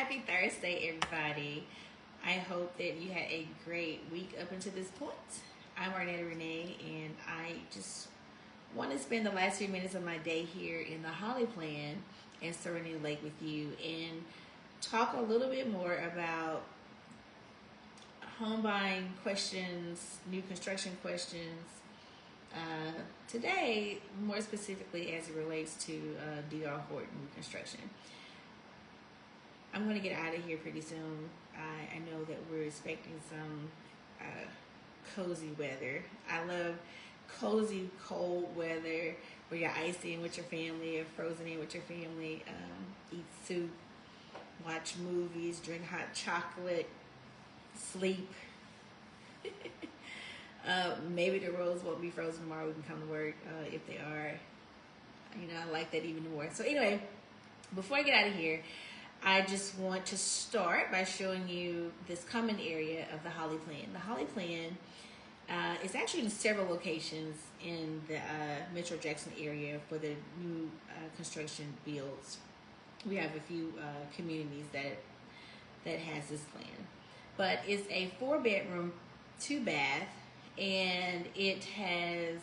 Happy Thursday, everybody. I hope that you had a great week up until this point. I'm Arnetta Renee, and I just want to spend the last few minutes of my day here in the Holly Plan in Serenity Lake with you and talk a little bit more about home buying questions, new construction questions. Today, more specifically as it relates to D.R. Horton construction. I'm going to get out of here pretty soon. I know that we're expecting some cozy weather. I love cozy, cold weather where you're icy in with your family or frozen in with your family, eat soup, watch movies, drink hot chocolate, sleep. Maybe the roads won't be frozen tomorrow. We can come to work if they are. I like that even more. So anyway, before I get out of here, I just want to start by showing you this common area of the Holly Plan. The Holly Plan is actually in several locations in the Metro Jackson area for the new construction builds. We have a few communities that has this plan. But it's a 4-bedroom, 2-bath, and it has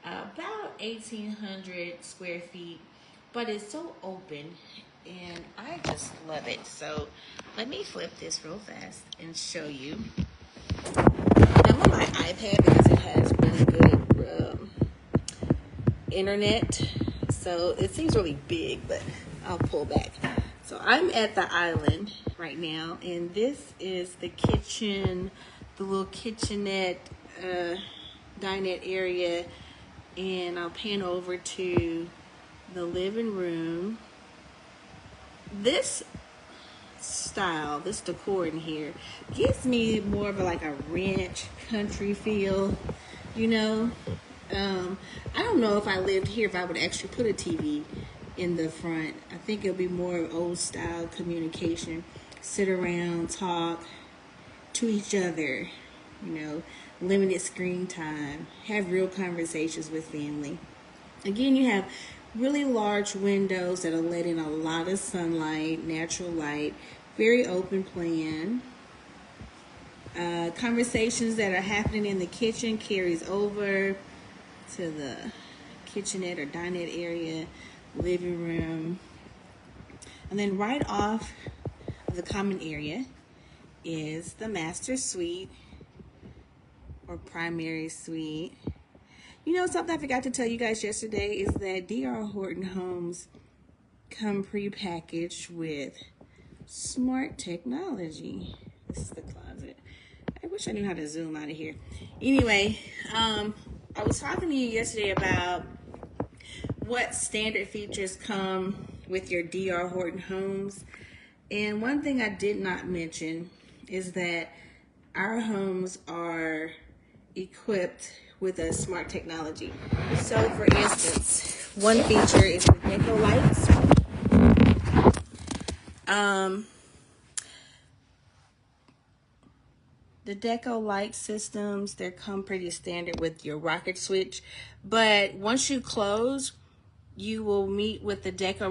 about 1,800 square feet, but it's so open. And I just love it. So let me flip this real fast and show you. I'm on my iPad because it has really good internet. So it seems really big, but I'll pull back. So I'm at the island right now, and this is the kitchen, the little kitchenette, dinette area. And I'll pan over to the living room. This style, this decor in here gives me more of like a ranch country feel, I don't know if I lived here if I would actually put a TV in the front. I think it'll be more old style communication, sit around, talk to each other, limited screen time, have real conversations with family. Again, you have really large windows that are let in a lot of sunlight, natural light, very open plan. Conversations that are happening in the kitchen carries over to the kitchenette or dinette area, living room. And then right off of the common area is the master suite or primary suite. Something I forgot to tell you guys yesterday is that D.R. Horton homes come pre-packaged with smart technology. This is the closet. I wish I knew how to zoom out of here. Anyway, I was talking to you yesterday about what standard features come with your D.R. Horton homes. And one thing I did not mention is that our homes are equipped with a smart technology. So for instance, one feature is the deco lights. The deco light systems, they come pretty standard with your rocket switch, but once you close, you will meet with the deco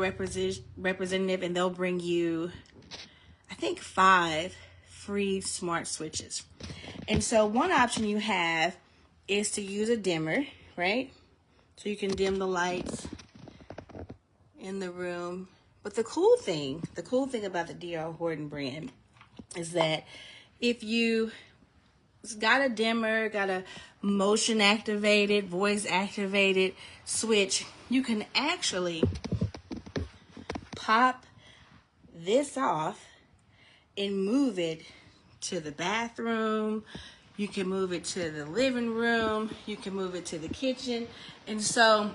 representative and they'll bring you, I think, 5 free smart switches. And so one option you have is to use a dimmer, right? So you can dim the lights in the room. But the cool thing about the D.R. Horton brand is that if you got a dimmer, got a motion activated, voice activated switch, you can actually pop this off and move it to the bathroom. You can move it to the living room. You can move it to the kitchen. And so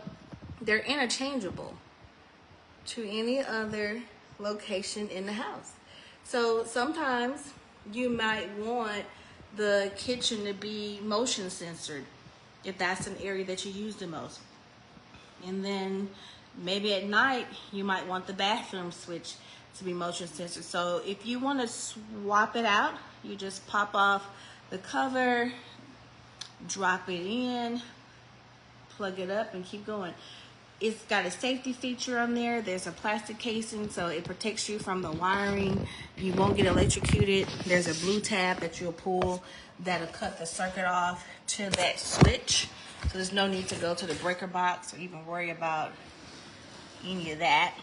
they're interchangeable to any other location in the house. So sometimes you might want the kitchen to be motion censored if that's an area that you use the most. And then maybe at night you might want the bathroom switch to be motion censored. So if you want to swap it out, you just pop off the cover, drop it in, plug it up, and keep going. It's got a safety feature on there. There's a plastic casing, so it protects you from the wiring. You won't get electrocuted. There's a blue tab that you'll pull that'll cut the circuit off to that switch. So there's no need to go to the breaker box or even worry about any of that.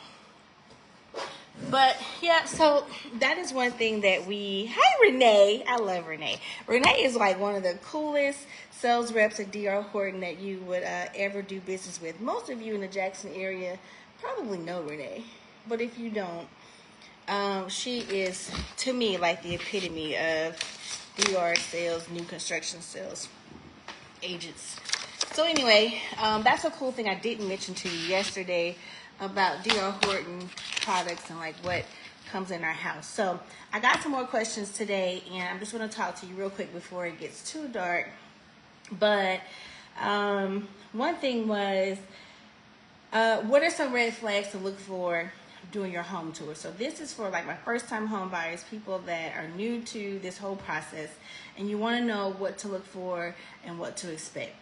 But yeah, so that is one thing that hey Renee, I love Renee. Renee is like one of the coolest sales reps at D.R. Horton that you would ever do business with. Most of you in the Jackson area probably know Renee, but if you don't, she is to me like the epitome of D.R. sales, new construction sales agents. So anyway, that's a cool thing I didn't mention to you yesterday about D.R. Horton products and like what comes in our house. So I got some more questions today, and I'm just going to talk to you real quick before it gets too dark. But one thing was, what are some red flags to look for doing your home tour? So this is for like my first time home buyers, people that are new to this whole process, and you want to know what to look for and what to expect.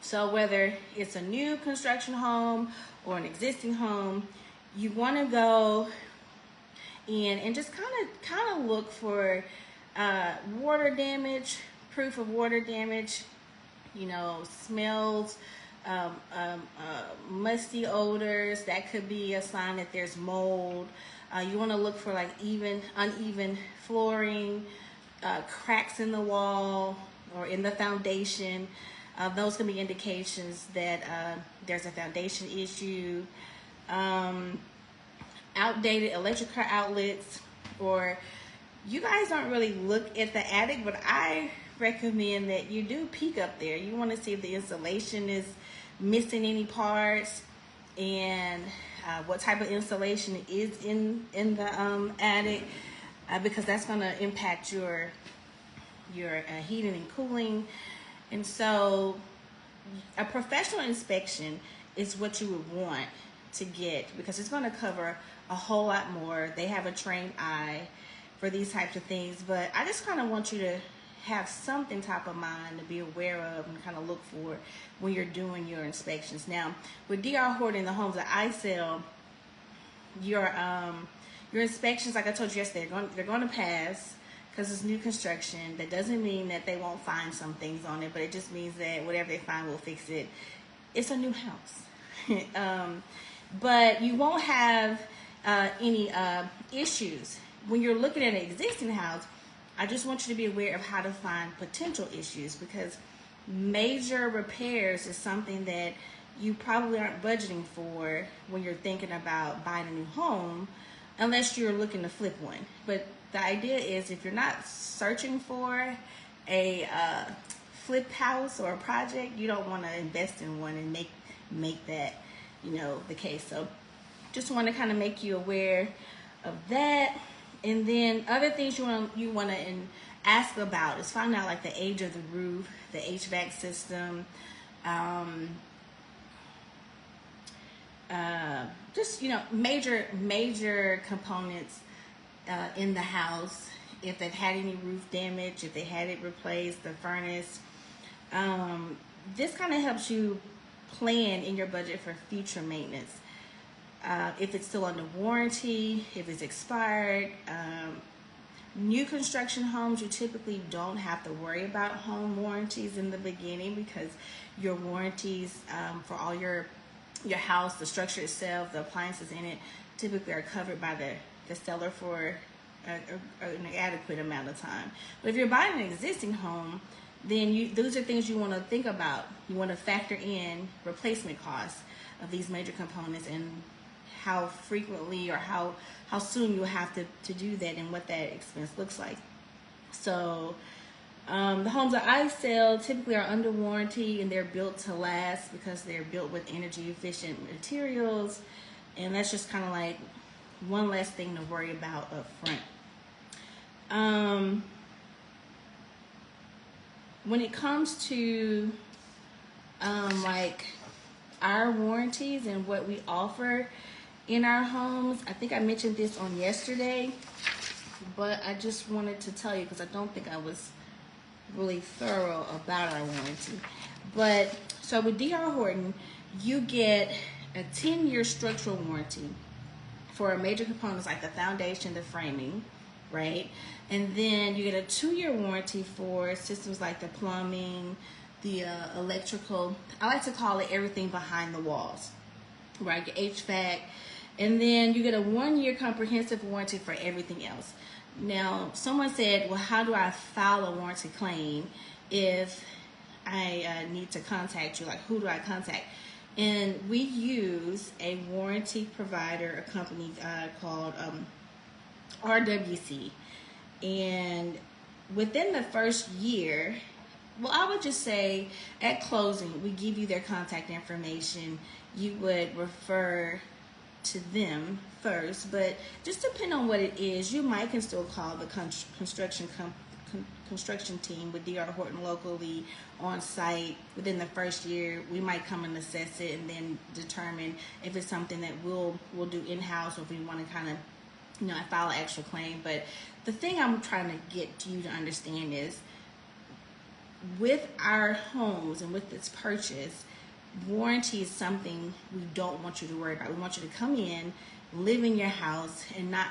So whether it's a new construction home or an existing home, you want to go in and just kind of look for water damage, proof of water damage, smells, musty odors. That could be a sign that there's mold. You want to look for like uneven flooring, cracks in the wall or in the foundation. Those can be indications that there's a foundation issue. Outdated electrical outlets, or you guys don't really look at the attic, but I recommend that you do peek up there. You want to see if the insulation is missing any parts, and what type of insulation is in the attic, because that's going to impact your heating and cooling. And so a professional inspection is what you would want to get, because it's going to cover a whole lot more. They have a trained eye for these types of things, but I just kind of want you to have something top of mind to be aware of and kind of look for when you're doing your inspections. Now, with D.R. Horton, the homes that I sell, your inspections, like I told you yesterday, they're going to pass because it's new construction. That doesn't mean that they won't find some things on it, but it just means that whatever they find will fix it. It's a new house. But you won't have any issues. When you're looking at an existing house, I just want you to be aware of how to find potential issues, because major repairs is something that you probably aren't budgeting for when you're thinking about buying a new home, unless you're looking to flip one. But the idea is, if you're not searching for a flip house or a project, you don't want to invest in one and make that the case. So just want to kind of make you aware of that. And then other things you want to ask about is find out like the age of the roof, the HVAC system, just major components in the house. If they've had any roof damage, if they had it replaced, the furnace. This kind of helps you plan in your budget for future maintenance. If it's still under warranty, if it's expired. New construction homes, you typically don't have to worry about home warranties in the beginning, because your warranties for all your house, the structure itself, the appliances in it, typically are covered by the seller for an adequate amount of time. But if you're buying an existing home, then those are things you want to think about. You want to factor in replacement costs of these major components, and how frequently or how soon you'll have to do that, and what that expense looks like. So the homes that I sell typically are under warranty, and they're built to last because they're built with energy efficient materials, and that's just kind of like one less thing to worry about up front. When it comes to like our warranties and what we offer in our homes, I think I mentioned this on yesterday, but I just wanted to tell you because I don't think I was really thorough about our warranty. But so with D.R. Horton, you get a 10-year structural warranty for major components like the foundation, the framing, right? And then you get a 2-year warranty for systems like the plumbing, the electrical. I like to call it everything behind the walls, right? Your HVAC. And then you get a 1-year comprehensive warranty for everything else. Now, someone said, well, how do I file a warranty claim if I need to contact you? Like, who do I contact? And we use a warranty provider, a company called RWC. And within the first year, well, I would just say at closing, we give you their contact information. You would refer to them first, but just depending on what it is, you might can still call the construction team with DR Horton locally on site. Within the first year, we might come and assess it and then determine if it's something that we'll do in-house, or if we want to kind of, file an extra claim. But the thing I'm trying to get you to understand is, with our homes and with this purchase, warranty is something we don't want you to worry about. We want you to come in, live in your house, and not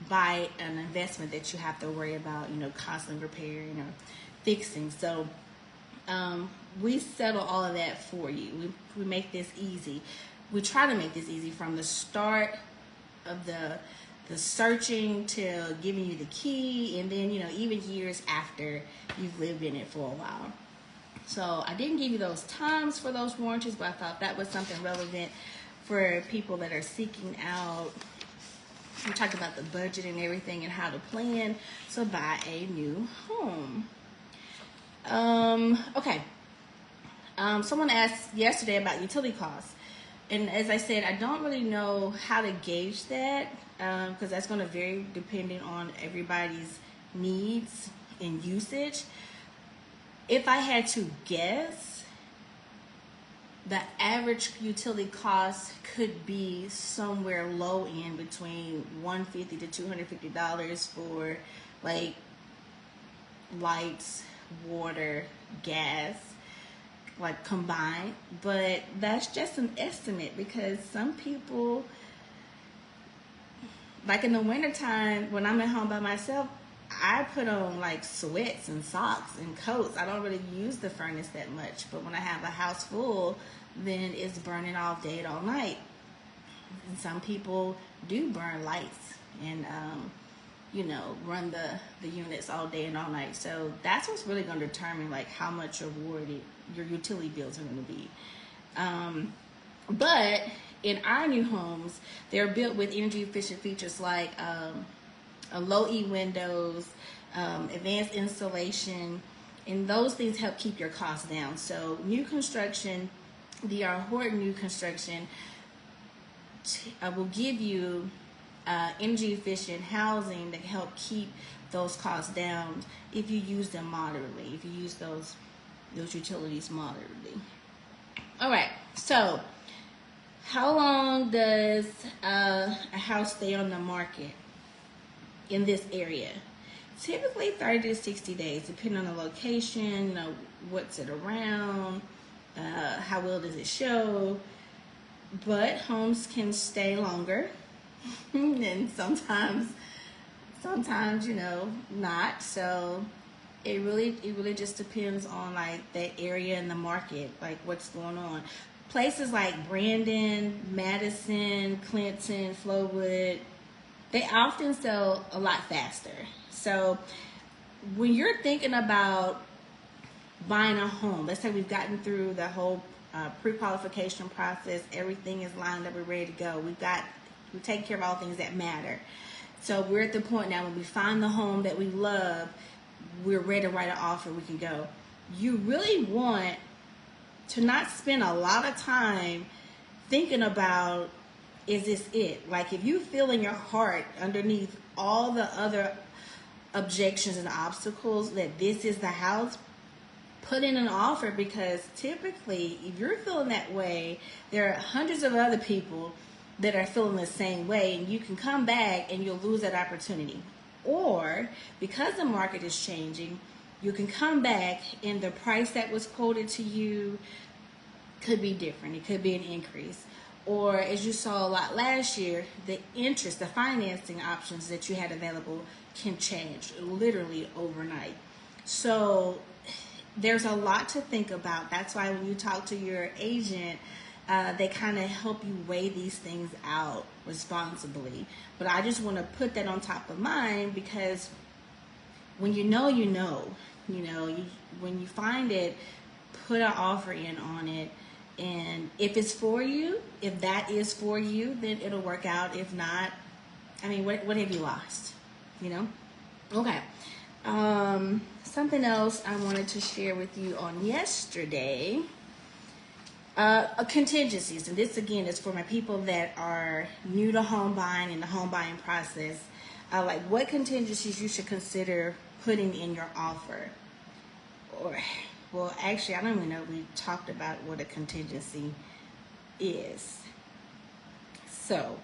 buy an investment that you have to worry about, constantly repairing or fixing. So we settle all of that for you. We make this easy. We try to make this easy from the start of the searching till giving you the key, and then even years after you've lived in it for a while. So I didn't give you those times for those warranties, but I thought that was something relevant for people that are seeking out. We talked about the budget and everything and how to plan to buy a new home. Okay. Someone asked yesterday about utility costs. And as I said, I don't really know how to gauge that, because that's going to vary depending on everybody's needs and usage. If I had to guess, the average utility cost could be somewhere low end between $150 to $250 for like lights, water, gas, like combined. But that's just an estimate, because some people, like in the wintertime when I'm at home by myself, I put on like sweats and socks and coats. I don't really use the furnace that much. But when I have a house full, then it's burning all day and all night. And some people do burn lights and, run the units all day and all night. So that's what's really going to determine like how much your utility bills are going to be. But in our new homes, they're built with energy efficient features like low E windows, advanced insulation, and those things help keep your costs down. So new construction, DR Horton new construction will give you energy efficient housing that help keep those costs down if you use them moderately, if you use those utilities moderately. All right, so how long does a house stay on the market in this area? Typically 30 to 60 days, depending on the location, what's it around, how well does it show. But homes can stay longer, and sometimes not. So it really just depends on like that area in the market, like what's going on. Places like Brandon, Madison, Clinton, Flowood, they often sell a lot faster. So when you're thinking about buying a home, let's say we've gotten through the whole pre-qualification process, everything is lined up, we're ready to go. We've taken care of all things that matter. So we're at the point now when we find the home that we love, we're ready to write an offer, we can go. You really want to not spend a lot of time thinking about, is this it? Like if you feel in your heart underneath all the other objections and obstacles that this is the house, put in an offer, because typically if you're feeling that way, there are hundreds of other people that are feeling the same way, and you can come back and you'll lose that opportunity. Or because the market is changing, you can come back and the price that was quoted to you could be different. It could be an increase. or as you saw a lot last year, the interest, the financing options that you had available can change literally overnight. So there's a lot to think about. That's why when you talk to your agent, they kind of help you weigh these things out responsibly. But I just want to put that on top of mind, because when you know, when you find it, put an offer in on it. And if it's for you, if that is for you, then it'll work out. If not, I mean, what have you lost? Okay. Something else I wanted to share with you on yesterday, contingencies. And this, again, is for my people that are new to home buying and the home buying process. Like what contingencies you should consider putting in your offer. Well, actually, I don't even know if we talked about what a contingency is. So,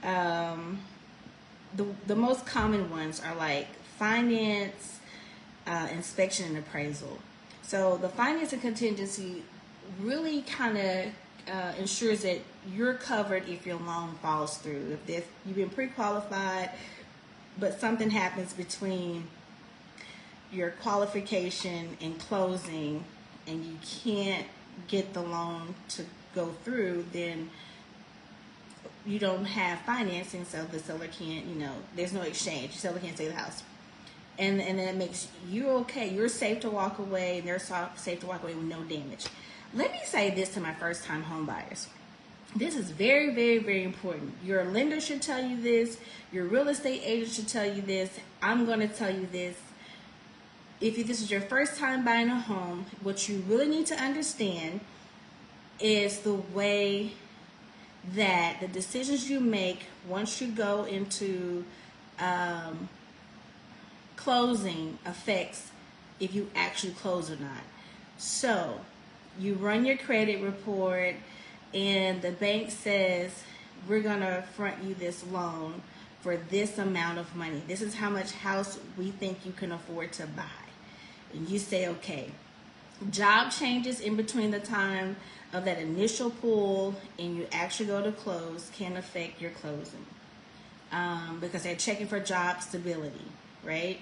the most common ones are like finance, inspection, and appraisal. So the finance and contingency really kind of ensures that you're covered if your loan falls through. If you've been pre-qualified, but something happens between your qualification and closing and you can't get the loan to go through, then you don't have financing, so the seller can't, there's no exchange. The seller can't sell the house. And that makes you okay. You're safe to walk away, and they're safe to walk away with no damage. Let me say this to my first-time home buyers. This is very, very, very important. Your lender should tell you this. Your real estate agent should tell you this. I'm going to tell you this. If this is your first time buying a home, what you really need to understand is the way that the decisions you make once you go into closing affects if you actually close or not. So you run your credit report and the bank says, we're going to front you this loan for this amount of money. This is how much house we think you can afford to buy. And you say, okay. Job changes in between the time of that initial pull and you actually go to close can affect your closing because they're checking for job stability, right?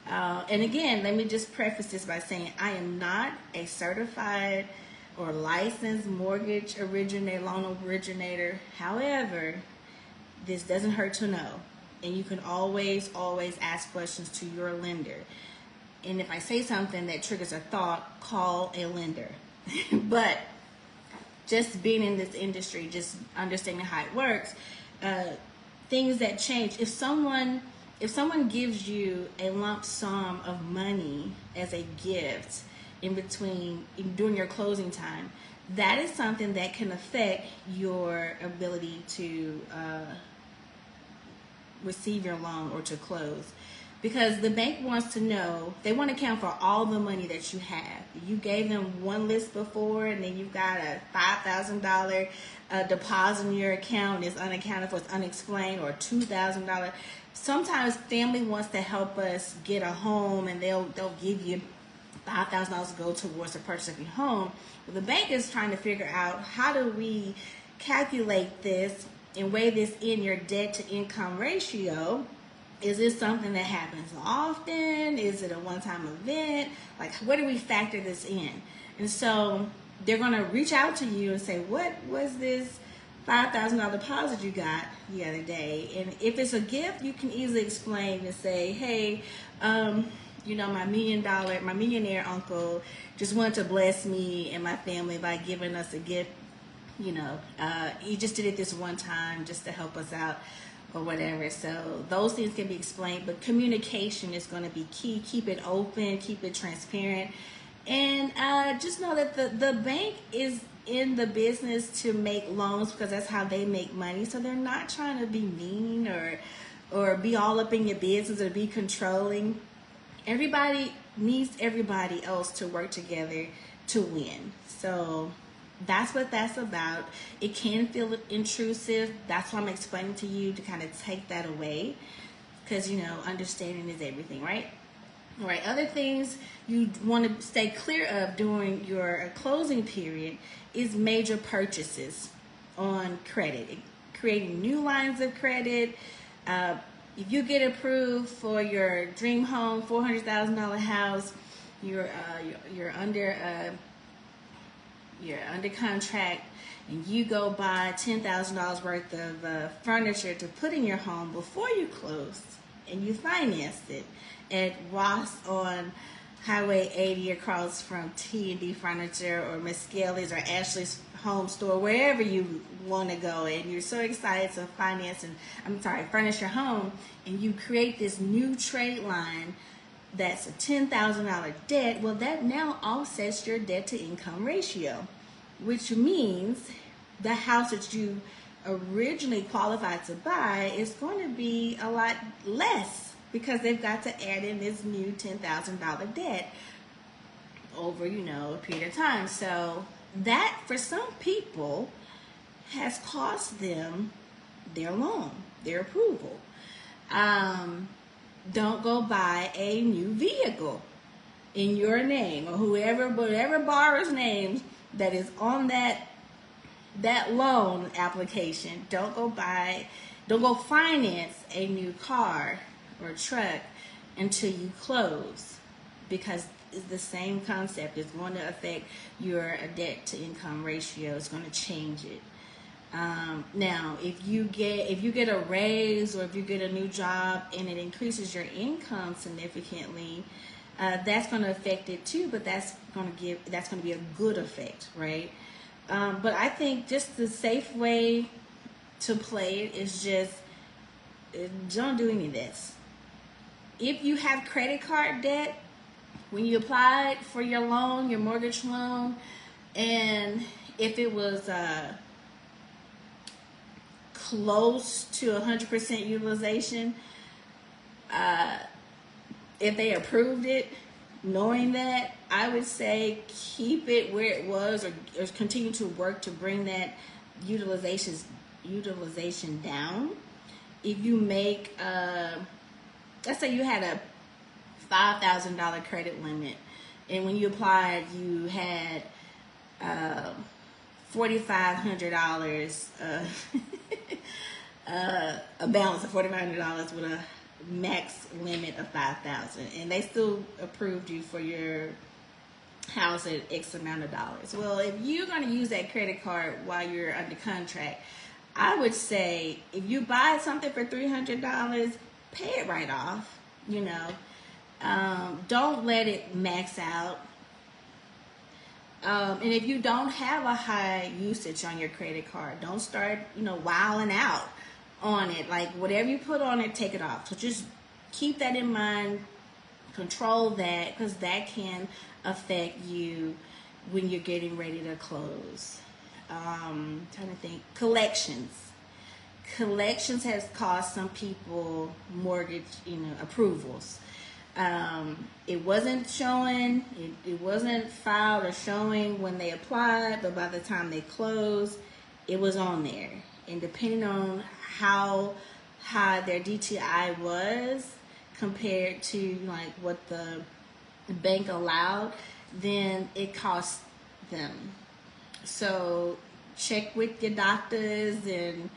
And again, let me just preface this by saying I am not a certified or licensed mortgage loan originator. However, this doesn't hurt to know. And you can always ask questions to your lender. And if I say something that triggers a thought, call a lender. But just being in this industry, just understanding how it works, things that change. If someone gives you a lump sum of money as a gift during your closing time, that is something that can affect your ability to receive your loan or to close. Because the bank wants to know, they want to account for all the money that you have. You gave them one list before, and then you've got a $5,000 deposit in your account, it's unaccounted for, it's unexplained, or $2,000. Sometimes family wants to help us get a home, and they'll give you $5,000 to go towards the purchase of your home. Well, the bank is trying to figure out, how do we calculate this and weigh this in your debt to income ratio? Is this something that happens often? Is it a one-time event? Like, where do we factor this in? And so they're going to reach out to you and say, what was this $5,000 deposit you got the other day? And if it's a gift, you can easily explain and say, hey, my millionaire uncle just wanted to bless me and my family by giving us a gift. He just did it this one time just to help us out, or whatever. So those things can be explained, but communication is going to be key. Keep it open, keep it transparent, and just know that the bank is in the business to make loans because that's how they make money. So they're not trying to be mean or be all up in your business or be controlling. Everybody needs everybody else to work together to win. So that's what that's about. It can feel intrusive. That's why I'm explaining to you to kind of take that away, because understanding is everything, right? All right, other things you want to stay clear of during your closing period is major purchases. on credit, creating new lines of credit. If you get approved for your dream home, $400,000 house, you're under contract, and you go buy $10,000 worth of furniture to put in your home before you close, and you financed it at Ross on Highway 80 across from T&D Furniture or Miss Skelly's or Ashley's Home Store, wherever you want to go, and you're so excited to furnish your home, and you create this new trade line that's a $10,000 debt. Well, that now offsets your debt to income ratio, which means the house that you originally qualified to buy is going to be a lot less, because they've got to add in this new $10,000 debt over, a period of time. So that, for some people, has cost them their loan, their approval. Don't go buy a new vehicle in your name or whatever borrower's name that is on that loan application. Don't go finance a new car or truck until you close, because it's the same concept. It's going to affect your debt to income ratio. It's going to change it. Now, if you get a raise or if you get a new job and it increases your income significantly, that's going to affect it too. But that's going to be a good effect, right? But I think just the safe way to play it is just don't do any of this. If you have credit card debt, when you applied for your loan, your mortgage loan, and if it was close to 100% utilization, if they approved it, knowing that, I would say keep it where it was, or continue to work to bring that utilization down. If you make, let's say you had a $5,000 credit limit, and when you applied, you had $4,500, a balance of $4,500 with a max limit of $5,000, and they still approved you for your house at X amount of dollars. Well, if you're going to use that credit card while you're under contract, I would say if you buy something for $300, pay it right off. Don't let it max out. And if you don't have a high usage on your credit card, don't start, wilding out on it. Like, whatever you put on it, take it off. So just keep that in mind. Control that, because that can affect you when you're getting ready to close. Trying to think. Collections has cost some people mortgage, approvals. It wasn't showing, it wasn't filed or showing when they applied, but by the time they closed, it was on there. And depending on how high their DTI was compared to like what the bank allowed, then it cost them. So check with your doctors and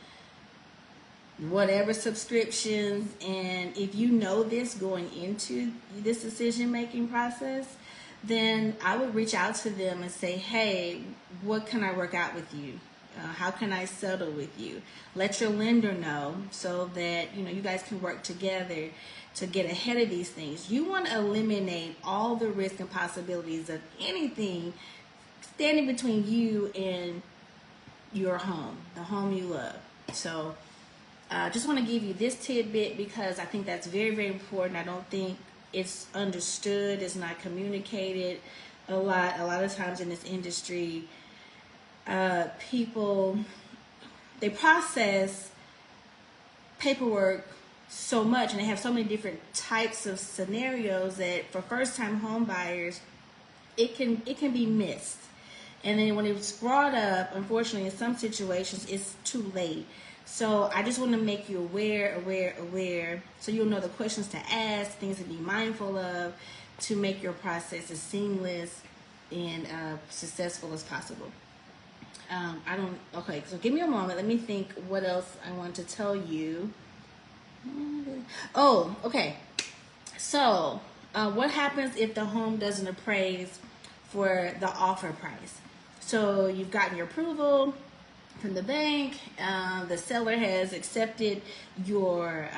whatever subscriptions, and if you know this going into this decision-making process, then I would reach out to them and say, hey, what can I work out with you? How can I settle with you? Let your lender know so that you guys can work together to get ahead of these things. You want to eliminate all the risk and possibilities of anything standing between you and your home, the home you love. So just want to give you this tidbit because I think that's very, very important. I don't think it's understood. It's not communicated a lot. A lot of times in this industry, people, they process paperwork so much and they have so many different types of scenarios that for first-time home buyers, it can be missed. And then when it's brought up, unfortunately, in some situations, it's too late. So I just want to make you aware, so you'll know the questions to ask, things to be mindful of, to make your process as seamless and successful as possible. Okay, so give me a moment. Let me think what else I want to tell you. Oh, okay. So, what happens if the home doesn't appraise for the offer price? So, you've gotten your approval from the bank. The seller has accepted your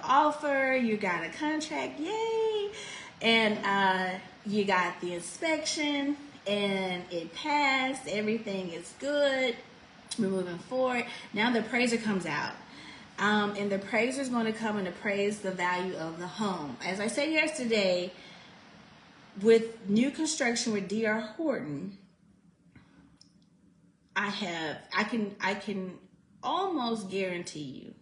offer. You got a contract, yay! And you got the inspection, and it passed. Everything is good. We're moving forward. Now the appraiser comes out. And the appraiser is going to come and appraise the value of the home. As I said yesterday, with new construction with D.R. Horton, I can almost guarantee you.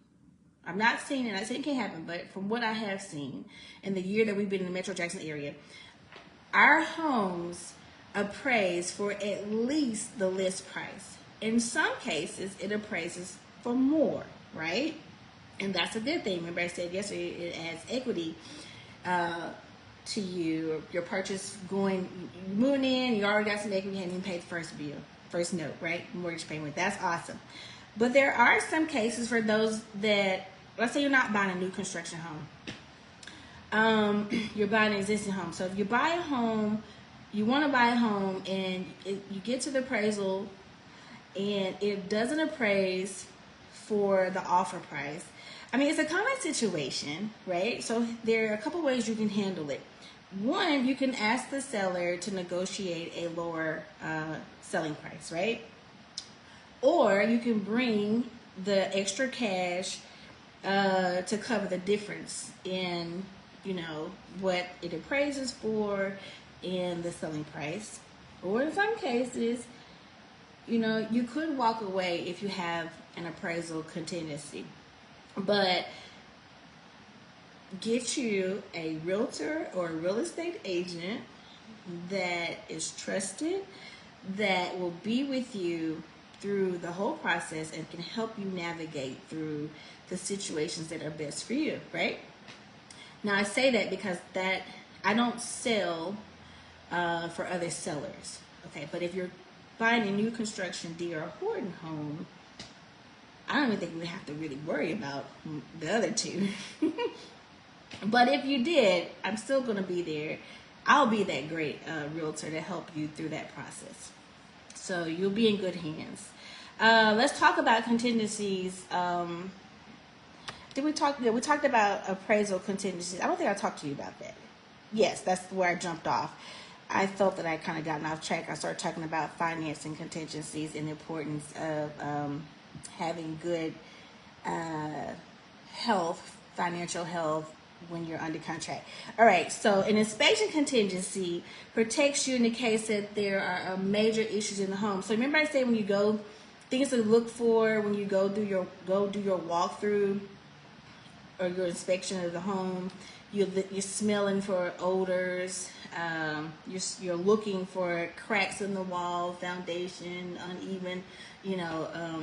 I'm not saying it can't happen, but from what I have seen in the year that we've been in the Metro Jackson area, our homes appraise for at least the list price. In some cases, it appraises for more, right? And that's a good thing. Remember I said yesterday, it adds equity to you. Your purchase moving in, you already got some equity, you haven't even paid the first note, right? Mortgage payment. That's awesome. But there are some cases for those that, let's say you're not buying a new construction home. You're buying an existing home. So if you buy a home, you want to buy a home, and you get to the appraisal, and it doesn't appraise for the offer price. I mean, it's a common situation, right? So there are a couple ways you can handle it. One, you can ask the seller to negotiate a lower selling price, right? Or you can bring the extra cash to cover the difference in, what it appraises for and the selling price. Or in some cases, you could walk away if you have an appraisal contingency. But get you a realtor or a real estate agent that is trusted, that will be with you through the whole process and can help you navigate through the situations that are best for you, right? Now, I say that because I don't sell for other sellers, okay? But if you're buying a new construction D.R. Horton home, I don't even think we have to really worry about the other two. But if you did, I'm still going to be there. I'll be that great realtor to help you through that process. So you'll be in good hands. Let's talk about contingencies. We talked about appraisal contingencies. I don't think I talked to you about that. Yes, that's where I jumped off. I felt that I kind of gotten off track. I started talking about financing contingencies and the importance of having good financial health when you're under contract. All right, so an inspection contingency protects you in the case that there are major issues in the home. So remember I said when you go, things to look for when you go do your walkthrough or your inspection of the home. You're smelling for odors. You're looking for cracks in the wall, foundation, uneven,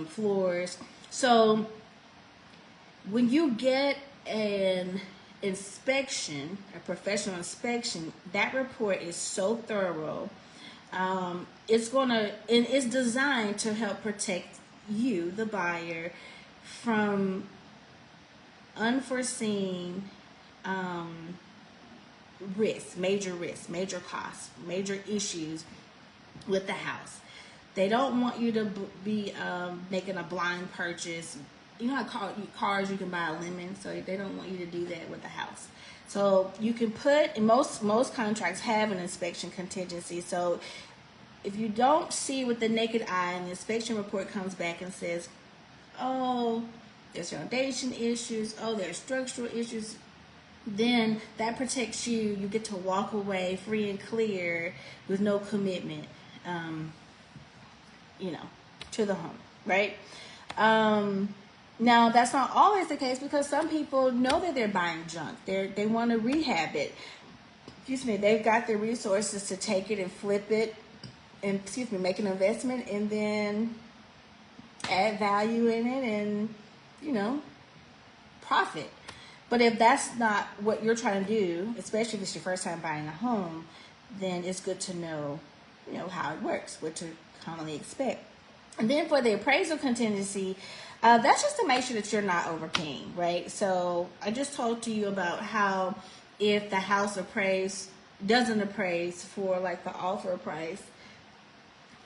floors. So when you get an inspection, a professional inspection, that report is so thorough. It's designed to help protect you, the buyer, from unforeseen major risks, major costs, major issues with the house. They don't want you to be making a blind purchase. You know how cars you can buy a lemon, so they don't want you to do that with the house. So you can put, and most contracts have an inspection contingency. So if you don't see with the naked eye and the inspection report comes back and says, oh, there's foundation issues, oh, there's structural issues, then that protects you. You get to walk away free and clear with no commitment, to the home, right? Now, that's not always the case because some people know that they're buying junk. They want to rehab it. They've got the resources to take it and flip it and, make an investment and then add value in it and, profit. But if that's not what you're trying to do, especially if it's your first time buying a home, then it's good to know, how it works, what to commonly expect. And then for the appraisal contingency, that's just to make sure that you're not overpaying, right? So I just told you about how if the house doesn't appraise for like the offer price,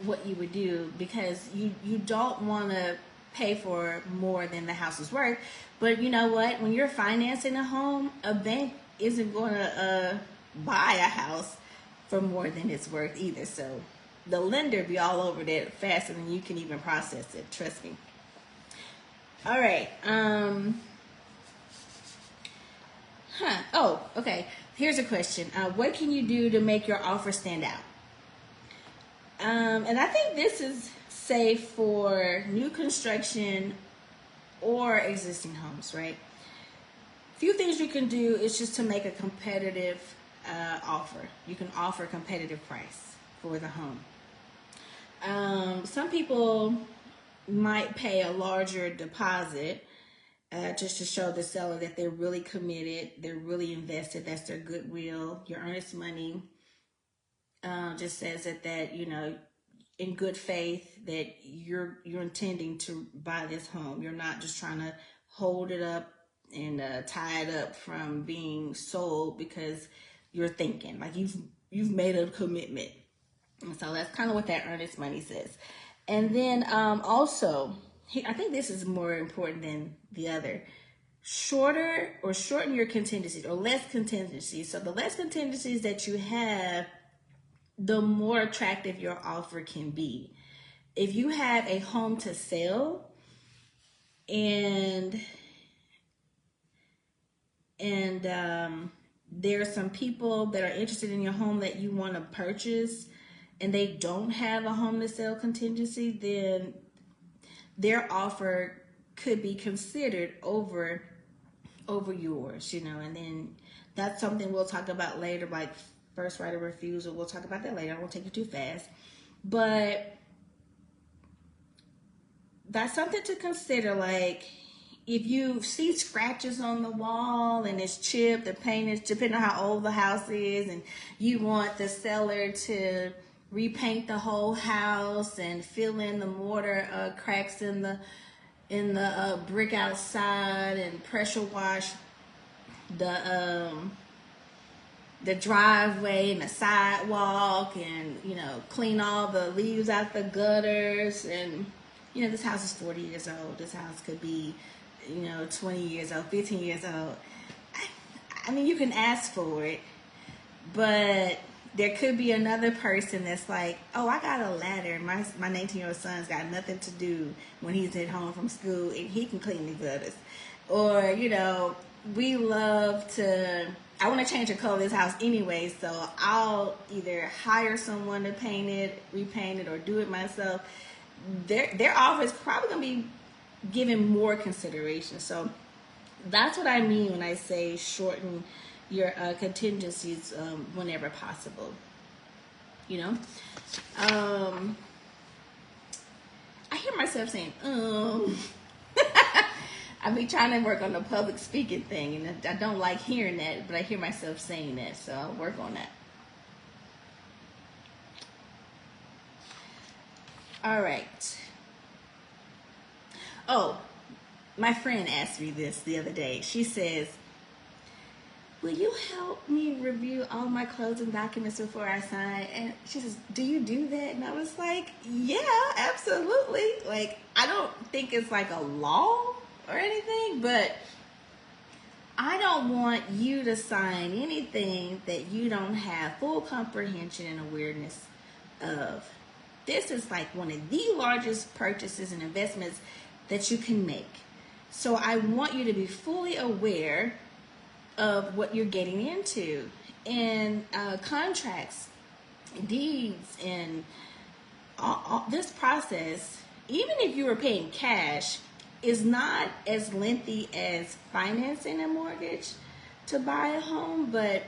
what you would do, because you don't want to pay for more than the house is worth. But you know what? When you're financing a home, a bank isn't going to buy a house for more than it's worth either. So the lender be all over that faster than you can even process it. Trust me. All right. Oh, okay. Here's a question. What can you do to make your offer stand out? And I think this is safe for new construction or existing homes, right? Few things you can do is just to make a competitive offer. You can offer a competitive price for the home. Some people might pay a larger deposit just to show the seller that they're really committed, they're really invested, that's their goodwill. Your earnest money just says that in good faith that you're intending to buy this home. You're not just trying to hold it up and tie it up from being sold, because you're thinking like you've made a commitment. And so that's kind of what that earnest money says. And then also, I think this is more important than the other. Shorten your contingencies, or less contingencies. So the less contingencies that you have, the more attractive your offer can be. If you have a home to sell and there are some people that are interested in your home that you want to purchase and they don't have a home to sell contingency, then their offer could be considered over yours, and then that's something we'll talk about later, like first right of refusal. We'll talk about that later. I won't take you too fast. But that's something to consider. Like, if you see scratches on the wall and it's chipped, the paint is, depending on how old the house is, and you want the seller to repaint the whole house and fill in the mortar cracks in the brick outside, and pressure wash the driveway and the sidewalk, and clean all the leaves out the gutters, and this house is 40 years old. This house could be 20 years old, 15 years old. I mean, you can ask for it, but there could be another person that's like, oh, I got a ladder. My 19-year-old son's got nothing to do when he's at home from school, and he can clean the gutters. Or, we love to, I want to change the color of this house anyway, so I'll either hire someone to paint it, repaint it, or do it myself. Their offer is probably going to be given more consideration. So that's what I mean when I say shorten your contingencies whenever possible. I hear myself saying, I've been trying to work on the public speaking thing, and I don't like hearing that, but I hear myself saying that, so I'll work on that. All right. Oh, my friend asked me this the other day. She says, will you help me review all my closing documents before I sign? And she says, do you do that? And I was like, yeah, absolutely. Like, I don't think it's like a law or anything, but I don't want you to sign anything that you don't have full comprehension and awareness of. This is like one of the largest purchases and investments that you can make. So I want you to be fully aware of what you're getting into. And contracts, deeds, and all this process, even if you were paying cash, is not as lengthy as financing a mortgage to buy a home. But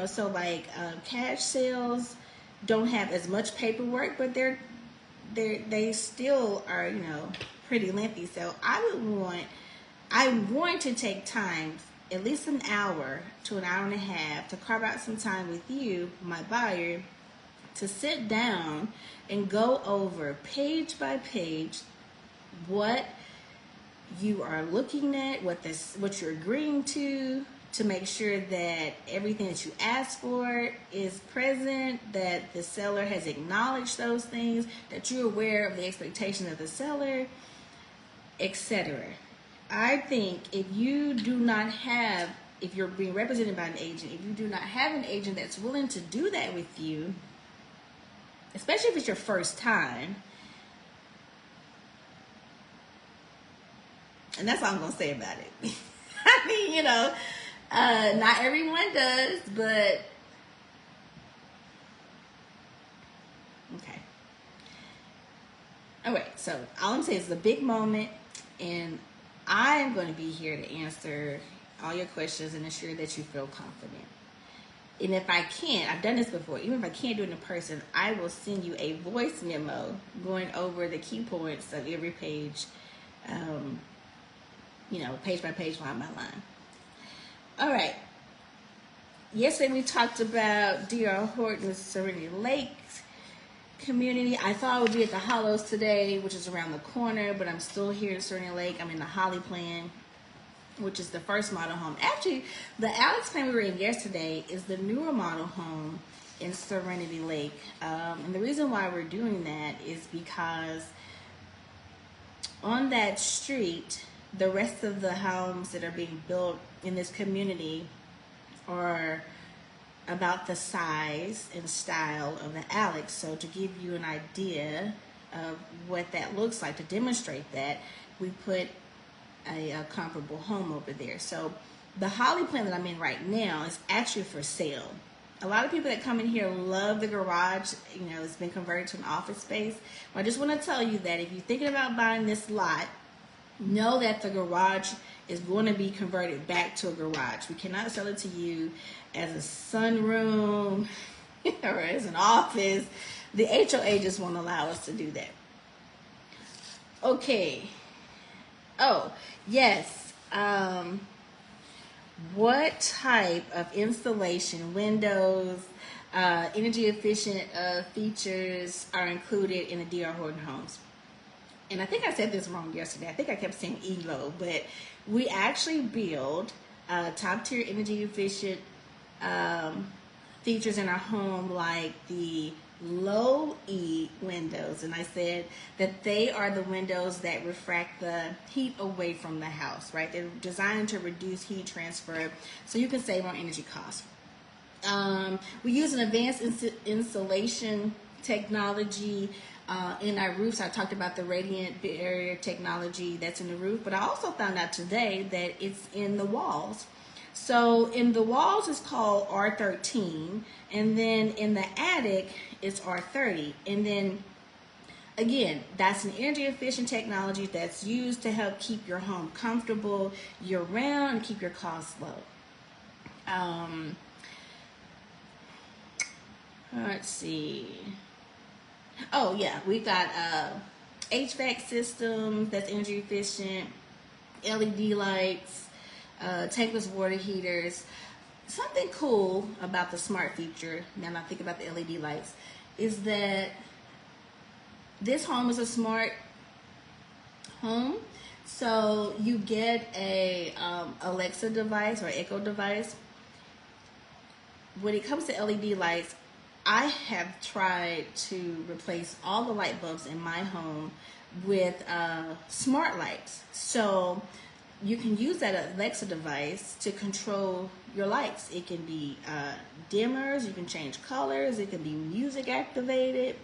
so like cash sales don't have as much paperwork, but they still are pretty lengthy. So I'm going to take time, at least an hour to an hour and a half, to carve out some time with you, my buyer, to sit down and go over page by page what you are looking at, what you're agreeing to make sure that everything that you ask for is present, that the seller has acknowledged those things, that you're aware of the expectations of the seller, etc. I think if you're being represented by an agent, if you do not have an agent that's willing to do that with you, especially if it's your first time, and that's all I'm going to say about it. I mean, not everyone does, but okay. All right, so all I'm saying is it's a big moment, and I am going to be here to answer all your questions and ensure that you feel confident. And if I can't, I've done this before, even if I can't do it in person, I will send you a voice memo going over the key points of every page, page by page, line by line. All right. Yesterday we talked about D.R. Horton's Serenity Lakes community. I thought I would be at the Hollows today, which is around the corner, but I'm still here in Serenity Lake. I'm in the Holly plan, which is the first model home. Actually, the Alex plan we were in yesterday is the newer model home in Serenity Lake. And the reason why we're doing that is because on that street, the rest of the homes that are being built in this community are about the size and style of the Alex. So to give you an idea of what that looks like, to demonstrate that, we put a comparable home over there. So the Holly plan that I'm in right now is actually for sale. A lot of people that come in here love the garage. It's been converted to an office space. But I just want to tell you that if you're thinking about buying this lot, know that the garage is going to be converted back to a garage. We cannot sell it to you as a sunroom or as an office. The HOA just won't allow us to do that. Okay. Oh, yes. What type of installation, windows, energy efficient features are included in the D.R. Horton homes? And I think I said this wrong yesterday. I think I kept saying ELO, but we actually build top tier energy efficient features in our home, like the low E windows. And I said that they are the windows that refract the heat away from the house, right? They're designed to reduce heat transfer so you can save on energy costs. We use an advanced insulation technology in our roofs. I talked about the radiant barrier technology that's in the roof, but I also found out today that it's in the walls. So in the walls it's called R13, and then in the attic it's R30. And then again, that's an energy efficient technology that's used to help keep your home comfortable year round and keep your costs low. Let's see. Oh yeah, we've got HVAC systems that's energy efficient, LED lights, tankless water heaters. Something cool about the smart feature, now I think about the LED lights, is that this home is a smart home. So you get a Alexa device or Echo device. When it comes to LED lights, I have tried to replace all the light bulbs in my home with smart lights. So you can use that Alexa device to control your lights. It can be dimmers, you can change colors, it can be music activated.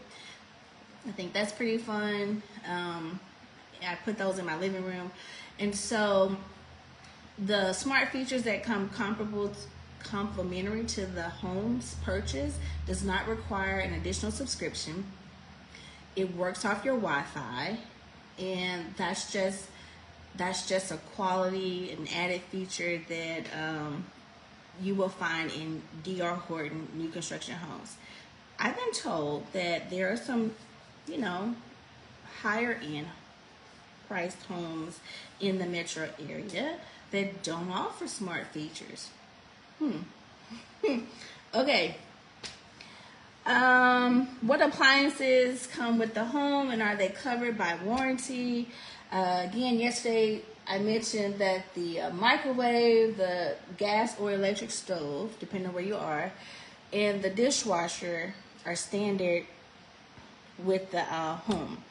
I think that's pretty fun. I put those in my living room. And so the smart features that come complementary to the home's purchase does not require an additional subscription. It works off your Wi-Fi, and that's just a quality and added feature that you will find in D.R. Horton new construction homes. I've been told that there are some, higher end priced homes in the metro area that don't offer smart features. Okay. What appliances come with the home and are they covered by warranty? Again, yesterday I mentioned that the microwave, the gas or electric stove, depending on where you are, and the dishwasher are standard with the home.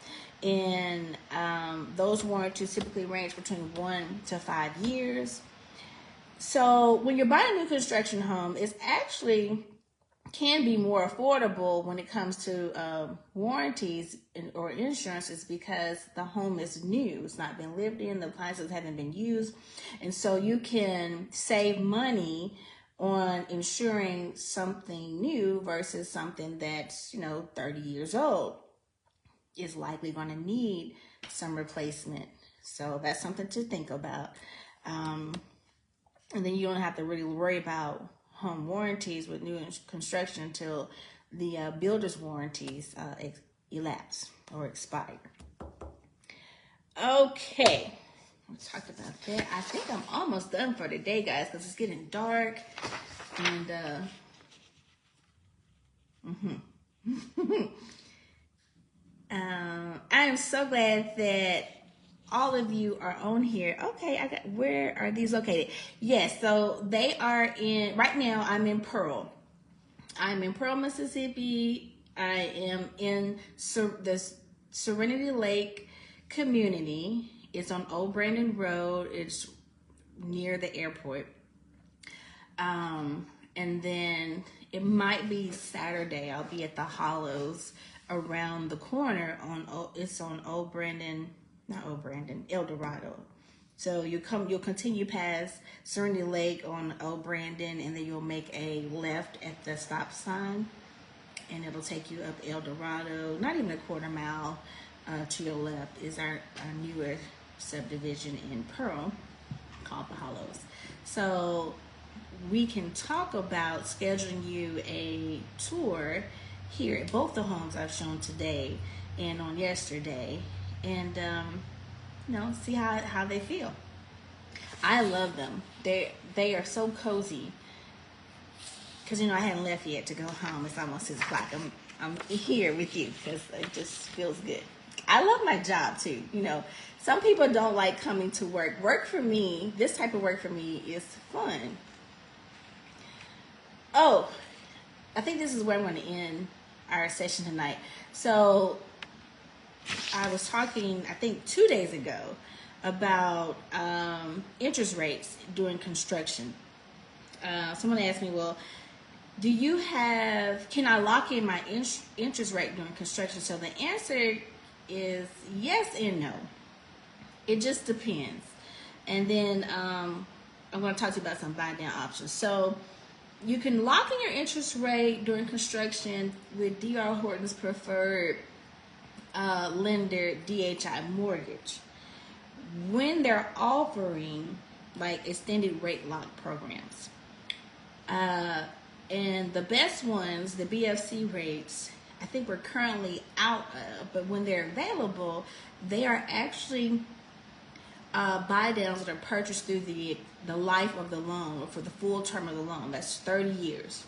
And those warranties typically range between 1 to 5 years. So when you're buying a new construction home, it's actually can be more affordable when it comes to warranties or insurances because the home is new. It's not been lived in. The appliances haven't been used. And so you can save money on insuring something new versus something that's, 30 years old. Is likely going to need some replacement. So that's something to think about. And then you don't have to really worry about home warranties with new construction until the builder's warranties elapse or expire. Okay, we'll talk about that. I think I'm almost done for today, guys, because it's getting dark. And I am so glad that all of you are on here. Okay, where are these located? Yes, so they are right now I'm in Pearl. I'm in Pearl, Mississippi. I am in the Serenity Lake community. It's on Old Brandon Road. It's near the airport. And then it might be Saturday. I'll be at the Hollows around the corner it's on Old Brandon, not Old Brandon, El Dorado. So you'll continue past Serenity Lake on Old Brandon, and then you'll make a left at the stop sign, and it'll take you up El Dorado. Not even a quarter mile to your left is our newer subdivision in Pearl called the Hollows. So we can talk about scheduling you a tour here at both the homes I've shown today and on yesterday, and see how they feel. I love them. They are so cozy because I hadn't left yet to go home. It's almost 6 o'clock. I'm here with you because it just feels good. I love my job too. Some people don't like coming to work. Work for me, this type of work for me is fun. Oh, I think this is where I'm going to end our session tonight. So I was talking, I think 2 days ago, about interest rates during construction. Someone asked me, well, can I lock in my interest rate during construction? So the answer is yes and no. It just depends. And then I'm going to talk to you about some buy down options. So you can lock in your interest rate during construction with D.R. Horton's preferred lender, DHI Mortgage, when they're offering like extended rate lock programs. And the best ones, the BFC rates, I think we're currently out of, but when they're available, they are actually buy downs that are purchased through the life of the loan or for the full term of the loan. That's 30 years.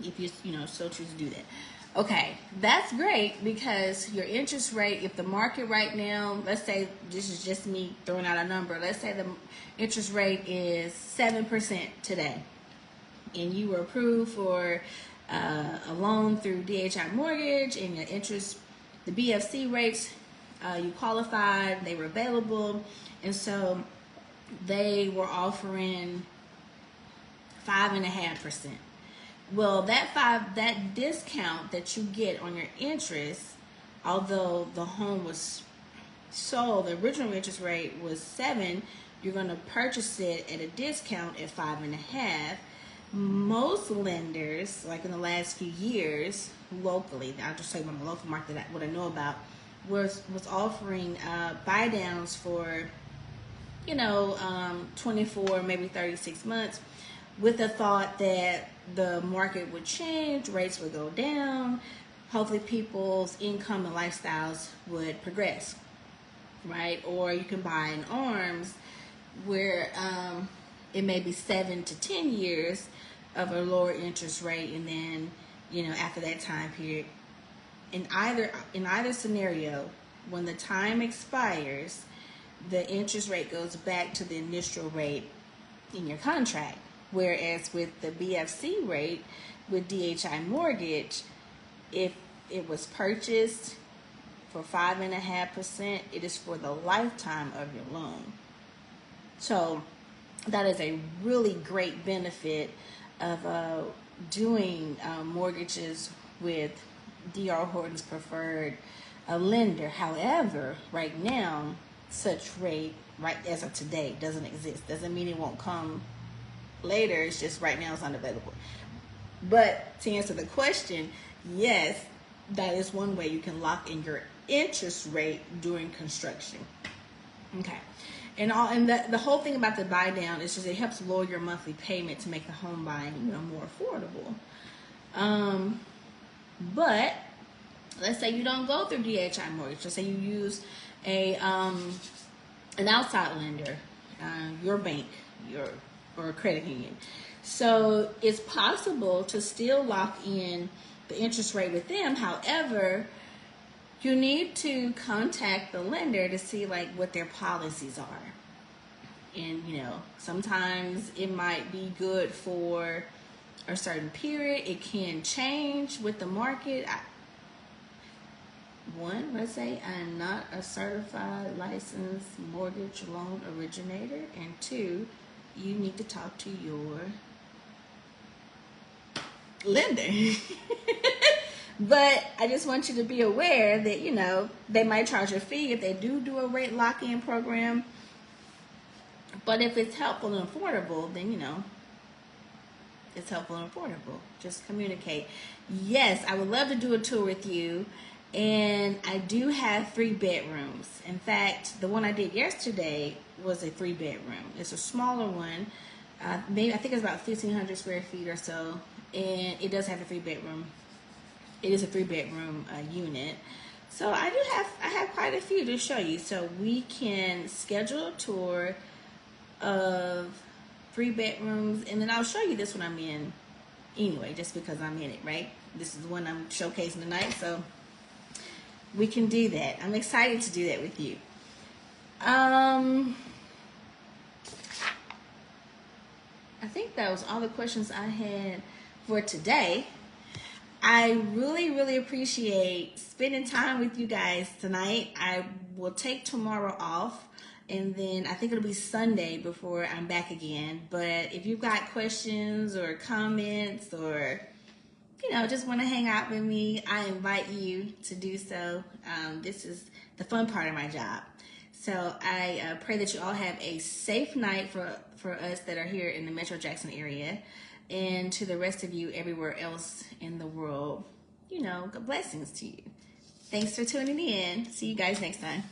If you so choose to do that. Okay, that's great because your interest rate, if the market right now, let's say this is just me throwing out a number, let's say the interest rate is 7% today, and you were approved for a loan through DHI Mortgage, and your interest, the BFC rates, you qualified, they were available, and so they were offering 5.5%. Well, that discount that you get on your interest, although the home was sold, the original interest rate was 7, you're going to purchase it at a discount at 5.5. Most lenders, like in the last few years, locally, I'll just say on the local market, what I know about, was offering buy downs for 24, maybe 36 months, with the thought that the market would change, rates would go down, hopefully people's income and lifestyles would progress, right? Or you can buy in ARMs where it may be 7 to 10 years of a lower interest rate, and then after that time period. In either scenario, when the time expires, the interest rate goes back to the initial rate in your contract. Whereas with the BFC rate, with DHI mortgage, if it was purchased for 5.5%, it is for the lifetime of your loan. So that is a really great benefit of doing mortgages with D.R. Horton's preferred lender. However, right now, such rate, right as of today, doesn't exist. Doesn't mean it won't come later. It's just right now it's unavailable. But to answer the question, yes, that is one way you can lock in your interest rate during construction. Okay. And the whole thing about the buy down is just it helps lower your monthly payment to make the home buying more affordable. But let's say you don't go through DHI mortgage. Let's say you use an outside lender, your bank, or a credit union. So it's possible to still lock in the interest rate with them. However, you need to contact the lender to see what their policies are. And sometimes it might be good for a certain period. It can change with the market. Let's say I'm not a certified licensed mortgage loan originator. And 2, you need to talk to your lender. But I just want you to be aware that, they might charge a fee if they do a rate lock-in program. But if it's helpful and affordable, then, it's helpful and affordable. Just communicate. Yes, I would love to do a tour with you. And I do have 3 bedrooms. In fact, the one I did yesterday was a 3-bedroom. It's a smaller one. I think it's about 1,500 square feet or so. And it does have a 3-bedroom. It is a 3-bedroom unit. So I have quite a few to show you. So we can schedule a tour of 3 bedrooms, and then I'll show you this one I'm in anyway, just because I'm in it, right? This is the one I'm showcasing tonight, so we can do that. I'm excited to do that with you. I think that was all the questions I had for today. I really, really appreciate spending time with you guys tonight. I will take tomorrow off, and then I think it'll be Sunday before I'm back again. But if you've got questions or comments or, just want to hang out with me, I invite you to do so. This is the fun part of my job. So I pray that you all have a safe night for us that are here in the Metro Jackson area. And to the rest of you everywhere else in the world, blessings to you. Thanks for tuning in. See you guys next time.